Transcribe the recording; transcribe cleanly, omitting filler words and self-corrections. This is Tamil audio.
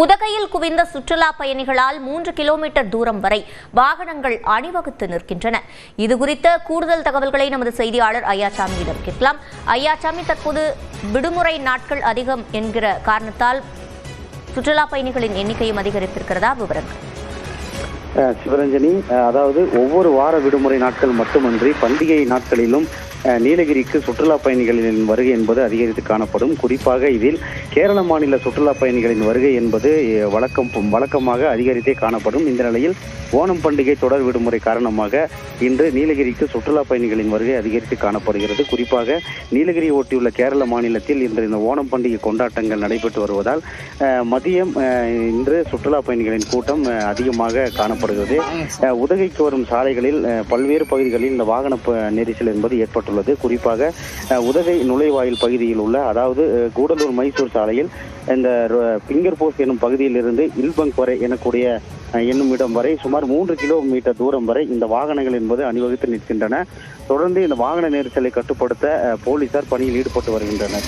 உதகையில் குவிந்த சுற்றுலா பயணிகளால் 3 கிலோமீட்டர் தூரம் வரை வாகனங்கள் அணிவகுத்து நிற்கின்றன. இதுகுறித்த கூடுதல் தகவல்களை நமது செய்தியாளர் ஐயாசாமியிடம் கேட்கலாம். ஐயாசாமி, தற்போது விடுமுறை நாட்கள் அதிகம் என்கிற காரணத்தால் சுற்றுலா பயணிகளின் எண்ணிக்கையும் அதிகரித்திருக்கிறதா? விவரங்கள். சிவரஞ்சனி, அதாவது ஒவ்வொரு வார விடுமுறை நாட்கள் மட்டுமன்றி பண்டிகை நாட்களிலும் நீலகிரிக்கு சுற்றுலா பயணிகளின் வருகை என்பது அதிகரித்து காணப்படும். குறிப்பாக இதில் கேரள மாநில சுற்றுலா பயணிகளின் வருகை என்பது வழக்கமாக அதிகரித்தே காணப்படும். இந்த நிலையில் ஓணம் பண்டிகை தொடர் விடுமுறை காரணமாக இன்று நீலகிரிக்கு சுற்றுலா பயணிகளின் வருகை அதிகரித்து காணப்படுகிறது. குறிப்பாக நீலகிரி ஒட்டியுள்ள கேரள மாநிலத்தில் இன்று இந்த ஓணம் பண்டிகை கொண்டாட்டங்கள் நடைபெற்று வருவதால் மதியம் இன்று சுற்றுலா பயணிகளின் கூட்டம் அதிகமாக காணப்படுகிறது. உதகைக்கு வரும் சாலைகளில் பல்வேறு பகுதிகளில் இந்த வாகன நெரிசல் என்பது ஏற்பட்டுள்ளது. குறிப்பாக உதகை நுழைவாயில் பகுதியில் உள்ள, அதாவது கூடலூர் மைசூர் சாலையில் இந்த பிங்கர் போஸ்ட் என்னும் பகுதியில் இருந்து இல்பங்க் வரை என்னும் இடம் வரை சுமார் 3 கிலோமீட்டர் தூரம் வரை இந்த வாகனங்கள் என்பது அணிவகுத்து நிற்கின்றன. தொடர்ந்து இந்த வாகன நெரிசலை கட்டுப்படுத்த போலீசார் பணியில் ஈடுபட்டு வருகின்றனர்.